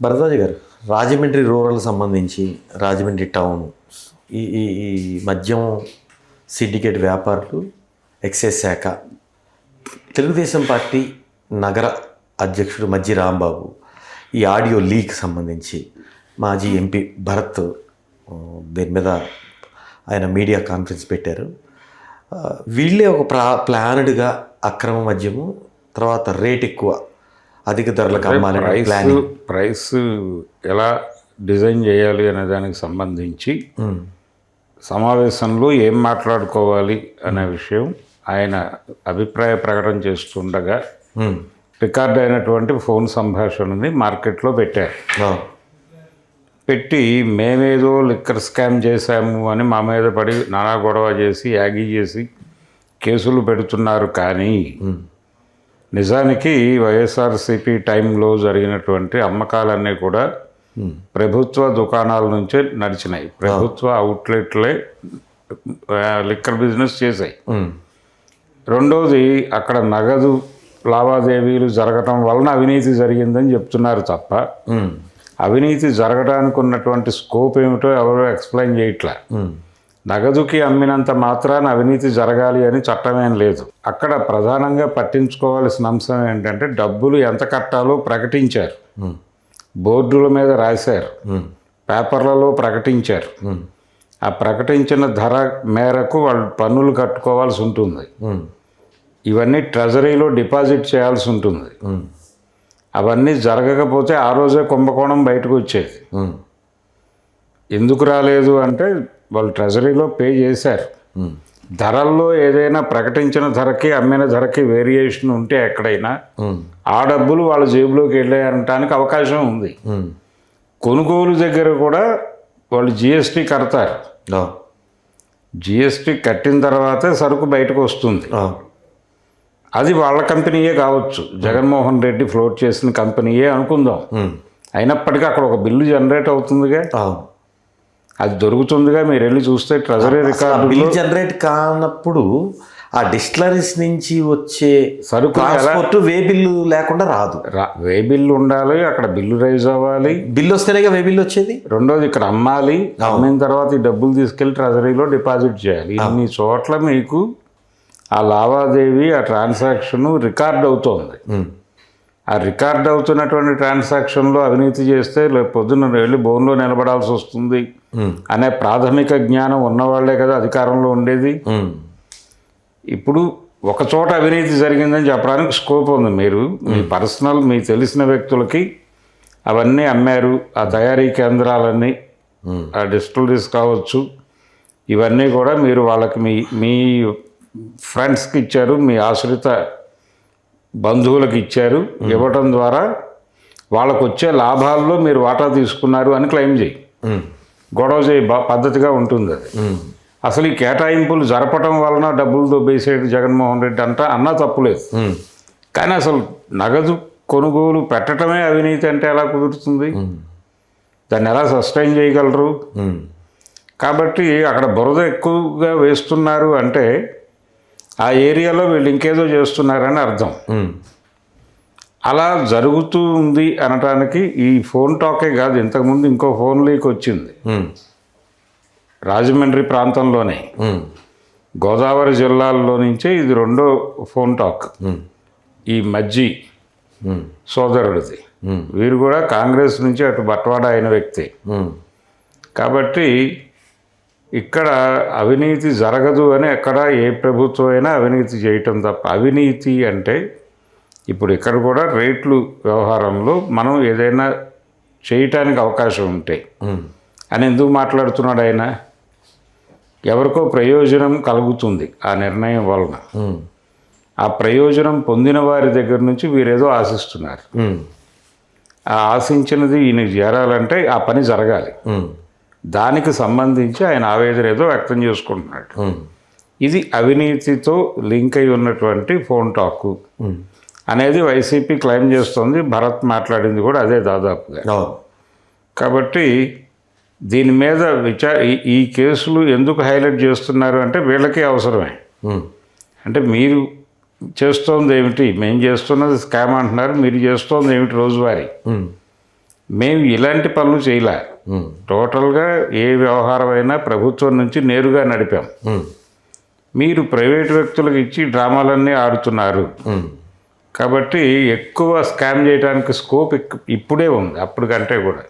భరద్వాజ్ గారు, రాజమండ్రి రూరల్ సంబంధించి రాజమండ్రి టౌన్ ఈ మద్యం సిండికేట్ వ్యాపారులు, ఎక్సైజ్ శాఖ, తెలుగుదేశం పార్టీ నగర అధ్యక్షుడు మజ్జి రాంబాబు ఈ ఆడియో లీక్ సంబంధించి మాజీ ఎంపీ భరత్ దీని మీద ఆయన మీడియా కాన్ఫరెన్స్ పెట్టారు. వీళ్ళే ఒక ప్లాన్డ్గా అక్రమ మద్యము, తర్వాత రేట్ ఎక్కువ, అధిక ధరలకు అమ్మాలని ప్రైస్ ఎలా డిజైన్ చేయాలి అనే దానికి సంబంధించి సమావేశంలో ఏం మాట్లాడుకోవాలి అనే విషయం ఆయన అభిప్రాయ ప్రకటన చేస్తుండగా రికార్డ్ అయినటువంటి ఫోన్ సంభాషణని మార్కెట్లో పెట్టారు. పెట్టి మేమేదో లిక్కర్ స్కామ్ చేశాము అని మా మీద పడి నానా గొడవ చేసి యాగి చేసి కేసులు పెడుతున్నారు. కానీ నిజానికి వైఎస్ఆర్సీపీ టైంలో జరిగినటువంటి అమ్మకాలన్నీ కూడా ప్రభుత్వ దుకాణాల నుంచే నడిచినాయి. ప్రభుత్వ అవుట్లెట్లే లిక్కర్ బిజినెస్ చేశాయి. రెండోది, అక్కడ నగదు లావాదేవీలు జరగటం వలన అవినీతి జరిగిందని చెప్తున్నారు తప్ప అవినీతి జరగడానికి ఉన్నటువంటి స్కోప్ ఏమిటో ఎవరో ఎక్స్ప్లెయిన్ చేయట్లే. నగదుకి అమ్మినంత మాత్రాన అవినీతి జరగాలి అని చట్టమేం లేదు. అక్కడ ప్రధానంగా పట్టించుకోవాల్సిన అంశం ఏంటంటే డబ్బులు ఎంత కట్టాలో ప్రకటించారు, బోర్డుల మీద రాశారు, పేపర్లలో ప్రకటించారు. ఆ ప్రకటించిన ధర మేరకు వాళ్ళు పన్నులు కట్టుకోవాల్సి ఉంటుంది. ఇవన్నీ ట్రెజరీలో డిపాజిట్ చేయాల్సి ఉంటుంది. అవన్నీ జరగకపోతే ఆ రోజే కుంభకోణం బయటకు వచ్చేది. ఎందుకు రాలేదు అంటే వాళ్ళు ట్రెజరీలో పే చేశారు. ధరల్లో ఏదైనా ప్రకటించిన ధరకి అమ్మిన ధరకి వేరియేషన్ ఉంటే ఎక్కడైనా ఆ డబ్బులు వాళ్ళ జేబులోకి వెళ్ళాయనటానికి అవకాశం ఉంది. కొనుగోలు దగ్గర కూడా వాళ్ళు జిఎస్టీ కడతారు. జిఎస్టీ కట్టిన తర్వాతే సరుకు బయటకు వస్తుంది. అది వాళ్ళ కంపెనీయే కావచ్చు, జగన్మోహన్ రెడ్డి ఫ్లోట్ చేసిన కంపెనీయే అనుకుందాం. అయినప్పటికీ అక్కడ ఒక బిల్లు జనరేట్ అవుతుందిగా, అది దొరుకుతుందిగా. మీరు వెళ్ళి చూస్తే ట్రెజరీ రికార్డు బిల్ జనరేట్ కానప్పుడు ఆ డిస్టిలరీస్ నుంచి వచ్చే సరుకు వే బిల్లు లేకుండా రాదు. వే బిల్లు ఉండాలి, అక్కడ బిల్లు రైజ్ అవ్వాలి. బిల్లు వస్తేనేగా వే బిల్లు వచ్చేది. రెండోది, ఇక్కడ అమ్మాలి, అమ్మిన తర్వాత ఈ డబ్బులు తీసుకెళ్ళి ట్రెజరీలో డిపాజిట్ చేయాలి. ఇన్ని చోట్ల మీకు ఆ లావాదేవీ, ఆ ట్రాన్సాక్షన్ రికార్డ్ అవుతోంది. ఆ రికార్డ్ అవుతున్నటువంటి ట్రాన్సాక్షన్లో అవినీతి చేస్తే పొద్దున్న వెళ్ళి బోన్లో నిలబడాల్సి వస్తుంది అనే ప్రాథమిక జ్ఞానం ఉన్నవాళ్లే కదా అధికారంలో ఉండేది. ఇప్పుడు ఒక చోట అవినీతి జరిగిందని చెప్పడానికి స్కోప్ ఉంది. మీరు మీ పర్సనల్, మీకు తెలిసిన వ్యక్తులకి అవన్నీ అమ్మారు. ఆ తయారీ కేంద్రాలన్నీ, ఆ డిస్టిలరీస్ కావచ్చు, ఇవన్నీ కూడా మీరు వాళ్ళకి మీ ఫ్రెండ్స్కి ఇచ్చారు, మీ ఆశ్రిత బంధువులకు ఇచ్చారు. ఇవ్వటం ద్వారా వాళ్ళకు వచ్చే లాభాల్లో మీరు వాటా తీసుకున్నారు అని క్లెయిమ్ చేయి, గొడవ చేయి, పద్ధతిగా ఉంటుంది అది. అసలు ఈ కేటాయింపులు జరపటం వలన డబ్బులు దొబ్బేసేది జగన్మోహన్ రెడ్డి అన్నా తప్పులేదు. కానీ అసలు నగదు కొనుగోలు పెట్టడమే అవినీతి అంటే ఎలా కుదురుతుంది? దాన్ని ఎలా సస్టైన్ చేయగలరు? కాబట్టి అక్కడ బురద ఎక్కువగా వేస్తున్నారు అంటే ఆ ఏరియాలో వీళ్ళు ఇంకేదో చేస్తున్నారని అర్థం. అలా జరుగుతూ ఉంది అనటానికి ఈ ఫోన్ టాకే కాదు, ఇంతకుముందు ఇంకో ఫోన్ లీక్ వచ్చింది రాజమండ్రి ప్రాంతంలోనే. గోదావరి జిల్లాల్లో నుంచే ఇది రెండో ఫోన్ టాక్. ఈ మజ్జి సోదరుడిది. వీరు కూడా కాంగ్రెస్ నుంచి అటు బట్వాడా అయిన వ్యక్తి. కాబట్టి ఇక్కడ అవినీతి జరగదు అని ఎక్కడ ఏ ప్రభుత్వం అయినా అవినీతి చేయటం తప్ప. అవినీతి అంటే ఇప్పుడు ఇక్కడ కూడా రేట్లు వ్యవహారంలో మనం ఏదైనా చేయటానికి అవకాశం ఉంటాయి అని ఎందుకు మాట్లాడుతున్నాడు ఆయన? ఎవరికో ప్రయోజనం కలుగుతుంది ఆ నిర్ణయం వలన. ఆ ప్రయోజనం పొందిన వారి దగ్గర నుంచి వీరేదో ఆశిస్తున్నారు. ఆ ఆశించినది ఈయనకి చేరాలంటే ఆ పని జరగాలి. దానికి సంబంధించి ఆయన ఆవేదన ఏదో వ్యక్తం చేసుకుంటున్నాడు. ఇది అవినీతితో లింక్ అయి ఉన్నటువంటి ఫోన్ టాకు అనేది వైసీపీ క్లెయిమ్ చేస్తుంది. భరత్ మాట్లాడింది కూడా అదే దాదాపుగా. కాబట్టి దీని మీద ఈ కేసులు ఎందుకు హైలైట్ చేస్తున్నారు అంటే వీళ్ళకే అవసరమే. అంటే మీరు చేస్తోంది ఏమిటి? మేము చేస్తున్నది స్కామ్ అంటున్నారు, మీరు చేస్తోంది ఏమిటి రోజువారీ? మేము ఇలాంటి పనులు చేయలే. టోటల్గా ఏ వ్యవహారమైనా ప్రభుత్వం నుంచి నేరుగా నడిపాం. మీరు ప్రైవేట్ వ్యక్తులకు ఇచ్చి డ్రామాలన్నీ ఆడుతున్నారు కాబట్టి ఎక్కువ స్కామ్ చేయడానికి స్కోప్ ఇప్పుడే ఉంది, అప్పుడు కంటే కూడా.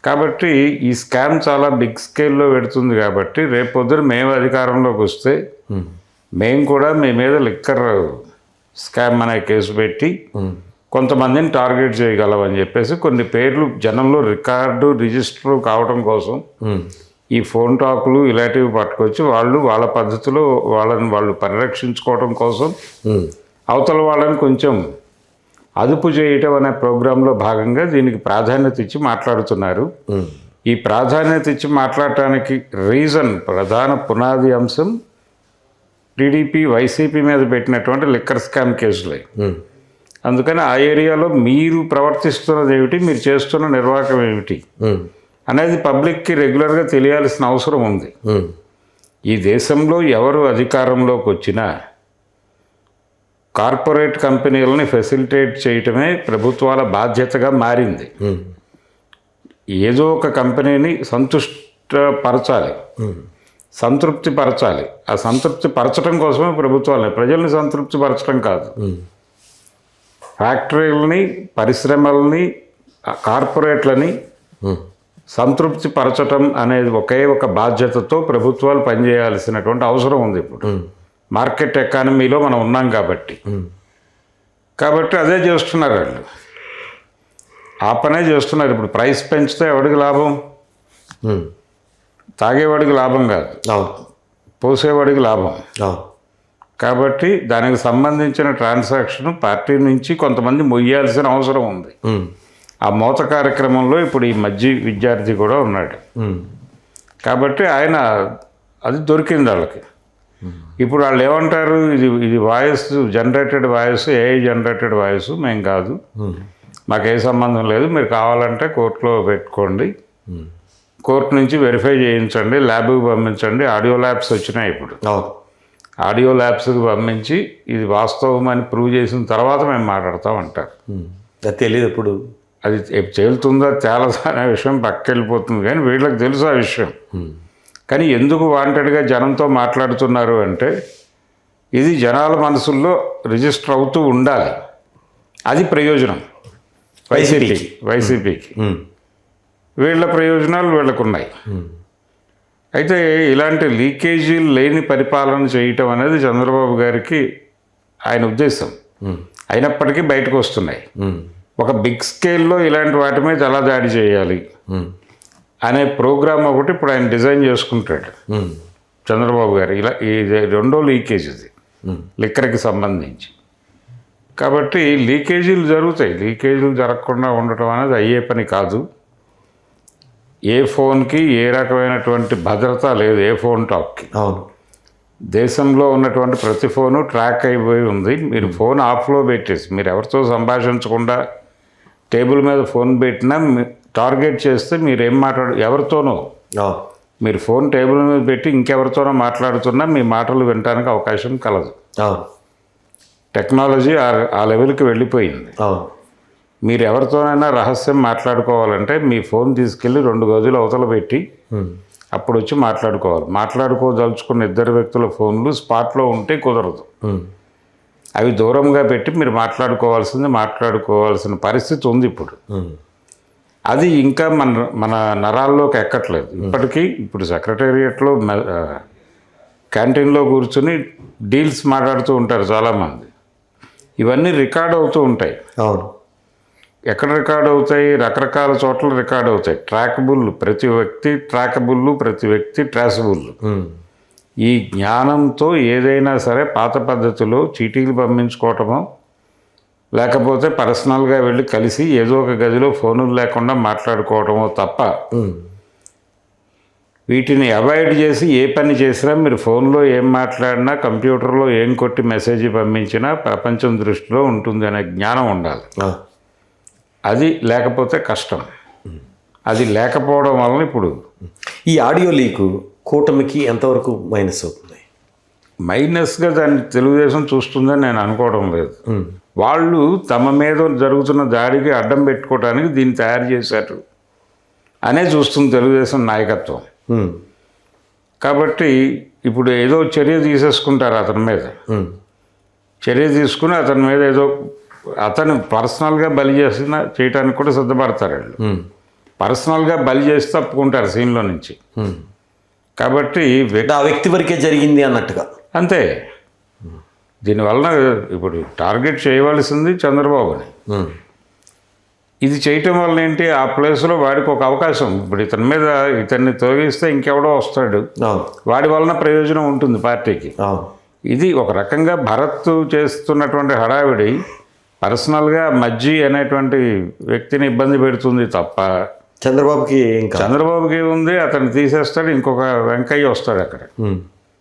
కాబట్టి ఈ స్కామ్ చాలా బిగ్ స్కేల్లో పెడుతుంది కాబట్టి రేపు పొద్దున మేము అధికారంలోకి వస్తే మేము కూడా మీ మీద లిక్కర్ స్కామ్ అనే కేసు పెట్టి కొంతమందిని టార్గెట్ చేయగలమని చెప్పేసి కొన్ని పేర్లు జనంలో రిజిస్టర్ కావడం కోసం ఈ ఫోన్ టాకులు ఇలాంటివి పట్టుకొచ్చి వాళ్ళ పద్ధతిలో వాళ్ళు పరిరక్షించుకోవడం కోసం అవతల వాళ్ళని కొంచెం అదుపు చేయటం అనే ప్రోగ్రాంలో భాగంగా దీనికి ప్రాధాన్యత ఇచ్చి మాట్లాడుతున్నారు. ఈ ప్రాధాన్యత ఇచ్చి మాట్లాడటానికి ప్రధాన పునాది అంశం టీడీపీ వైసీపీ మీద పెట్టినటువంటి లిక్కర్ స్కామ్ కేసులే. అందుకని ఆ ఏరియాలో మీరు ప్రవర్తిస్తున్నది ఏమిటి, మీరు చేస్తున్న నిర్వాహకం ఏమిటి అనేది పబ్లిక్కి రెగ్యులర్గా తెలియాల్సిన అవసరం ఉంది. ఈ దేశంలో ఎవరు అధికారంలోకి వచ్చినా కార్పొరేట్ కంపెనీలని ఫెసిలిటేట్ చేయటమే ప్రభుత్వాల బాధ్యతగా మారింది. ఏదో ఒక కంపెనీని సంతృప్తి పరచాలి. ఆ సంతృప్తి పరచడం కోసమే ప్రభుత్వాలని, ప్రజల్ని సంతృప్తి పరచడం కాదు. ఫ్యాక్టరీలని, పరిశ్రమలని, కార్పొరేట్లని సంతృప్తి పరచటం అనేది ఒకే ఒక బాధ్యతతో ప్రభుత్వాలు పనిచేయాల్సినటువంటి అవసరం ఉంది. ఇప్పుడు మార్కెట్ ఎకానమీలో మనం ఉన్నాం కాబట్టి అదే చేస్తున్నారు వాళ్ళు, ఆ పనే చేస్తున్నారు. ఇప్పుడు ప్రైస్ పెంచితే ఎవడికి లాభం? తాగేవాడికి లాభం కాదు, పోసేవాడికి లాభం. కాబట్టి దానికి సంబంధించిన ట్రాన్సాక్షన్ పార్టీ నుంచి కొంతమంది మొయ్యాల్సిన అవసరం ఉంది. ఆ మోత కార్యక్రమంలో ఇప్పుడు ఈ విద్యార్థి కూడా ఉన్నాడు. కాబట్టి ఆయన అది దొరికింది వాళ్ళకి. ఇప్పుడు వాళ్ళు ఏమంటారు, ఇది voice generated voice, AI generated voice, మేము కాదు, మాకు ఏ సంబంధం లేదు, మీరు కావాలంటే కోర్టులో పెట్టుకోండి, కోర్టు నుంచి వెరిఫై చేయించండి, ల్యాబ్కి పంపించండి. ఆడియో ల్యాబ్స్ వచ్చినాయి ఇప్పుడు. ఆడియో ల్యాబ్స్కి పంపించి ఇది వాస్తవం అని ప్రూవ్ చేసిన తర్వాత మేము మాట్లాడతాం అంటారు. అది తెలియదు. ఇప్పుడు అది తేలుతుందా తేలదా అనే విషయం పక్కకెళ్ళిపోతుంది, కానీ వీళ్ళకి తెలుసు ఆ విషయం. కానీ ఎందుకు వాంటెడ్గా జనంతో మాట్లాడుతున్నారు అంటే ఇది జనాల మనసుల్లో రిజిస్టర్ అవుతూ ఉండాలి. అది ప్రయోజనం వైసీపీకి. వీళ్ళ ప్రయోజనాలు వీళ్ళకున్నాయి. అయితే ఇలాంటి లీకేజీలు లేని పరిపాలన చేయటం అనేది చంద్రబాబు గారికి ఆయన ఉద్దేశం. అయినప్పటికీ బయటకు వస్తున్నాయి. ఒక బిగ్ స్కేల్లో ఇలాంటి వాటి మీద ఎలా దాడి చేయాలి అనే ప్రోగ్రామ్ ఒకటి ఇప్పుడు ఆయన డిజైన్ చేసుకుంటాడు చంద్రబాబు గారు. ఇది రెండో లీకేజ్ ఇది లిక్కర్కి సంబంధించి. కాబట్టి లీకేజీలు జరుగుతాయి. లీకేజీలు జరగకుండా ఉండటం అనేది అయ్యే పని కాదు. ఏ ఫోన్కి ఏ రకమైనటువంటి భద్రత లేదు, ఏ ఫోన్ టాక్కి. అవును, దేశంలో ఉన్నటువంటి ప్రతి ఫోను ట్రాక్ అయిపోయి ఉంది. మీరు ఫోన్ ఆఫ్లో పెట్టేసి మీరు ఎవరితో సంభాషించకుండా టేబుల్ మీద ఫోన్ పెట్టినా టార్గెట్ చేస్తే మీరేం ఎవరితోనో మీరు ఫోన్ టేబుల్ మీద పెట్టి ఇంకెవరితోనో మాట్లాడుతున్నా మీ మాటలు వినడానికి అవకాశం కలదు. టెక్నాలజీ ఆ లెవెల్కి వెళ్ళిపోయింది. మీరు ఎవరితోనైనా రహస్యం మాట్లాడుకోవాలంటే మీ ఫోన్ తీసుకెళ్ళి 2 గదులు అవతల పెట్టి అప్పుడు వచ్చి మాట్లాడుకోవాలి. మాట్లాడుకోదలుచుకున్న ఇద్దరు వ్యక్తుల ఫోన్లు స్పాట్లో ఉంటే కుదరదు. అవి దూరంగా పెట్టి మీరు మాట్లాడుకోవాల్సిన పరిస్థితి ఉంది ఇప్పుడు. అది ఇంకా మన నరాల్లోకి ఎక్కట్లేదు ఇప్పటికీ. ఇప్పుడు సెక్రటేరియట్లో క్యాంటీన్లో కూర్చుని డీల్స్ మాట్లాడుతూ ఉంటారు చాలామంది. ఇవన్నీ రికార్డ్ అవుతూ ఉంటాయి. అవును, ఎక్కడ రికార్డ్ అవుతాయి? రకరకాల చోట్ల రికార్డ్ అవుతాయి. ప్రతి వ్యక్తి ట్రాసబుల్. ఈ జ్ఞానంతో ఏదైనా సరే పాత పద్ధతిలో చీటీలు పంపించుకోవటమో లేకపోతే పర్సనల్గా వెళ్ళి కలిసి ఏదో ఒక గదిలో ఫోనులు లేకుండా మాట్లాడుకోవటమో తప్ప వీటిని అవాయిడ్ చేసి ఏ పని చేసినా మీరు ఫోన్లో ఏం మాట్లాడినా కంప్యూటర్లో ఏం కొట్టి మెసేజ్ పంపించినా ప్రపంచం దృష్టిలో ఉంటుంది అనే జ్ఞానం ఉండాలి. అది లేకపోతే కష్టం. అది లేకపోవడం వలన ఇప్పుడు ఈ ఆడియో లీకు కూటమికి ఎంతవరకు మైనస్ అవుతుంది? మైనస్గా దాన్ని తెలుగుదేశం చూస్తుందని నేను అనుకోవడం లేదు. వాళ్ళు తమ మీద జరుగుతున్న దాడికి అడ్డం పెట్టుకోవడానికి దీన్ని తయారు చేశారు అనే చూస్తుంది తెలుగుదేశం నాయకత్వం. ఉమ్, కాబట్టి ఇప్పుడు ఏదో చర్య తీసేసుకుంటారు అతని మీద. చర్య తీసుకుని అతని మీద ఏదో అతను పర్సనల్గా బలి చేయడానికి కూడా సిద్ధపడతారండి. పర్సనల్గా బలి చేసి తప్పుకుంటారు సీన్లో నుంచి. కాబట్టి ఆ వ్యక్తి వరకే జరిగింది అన్నట్టుగా. అంతే. దీనివలన ఇప్పుడు టార్గెట్ చేయవలసింది చంద్రబాబుని. ఇది చేయటం వల్ల ఏంటి, ఆ ప్లేస్లో వాడికి ఒక అవకాశం. ఇప్పుడు ఇతన్ని తొలగిస్తే ఇంకెవడో వస్తాడు, వాడి వలన ప్రయోజనం ఉంటుంది పార్టీకి. ఇది ఒక రకంగా భరత్ చేస్తున్నటువంటి హడావిడి పర్సనల్గా మజ్జి అనేటువంటి వ్యక్తిని ఇబ్బంది పెడుతుంది తప్ప చంద్రబాబుకి ఉంది. అతను తీసేస్తాడు, ఇంకొక వెంకయ్య వస్తాడు అక్కడ.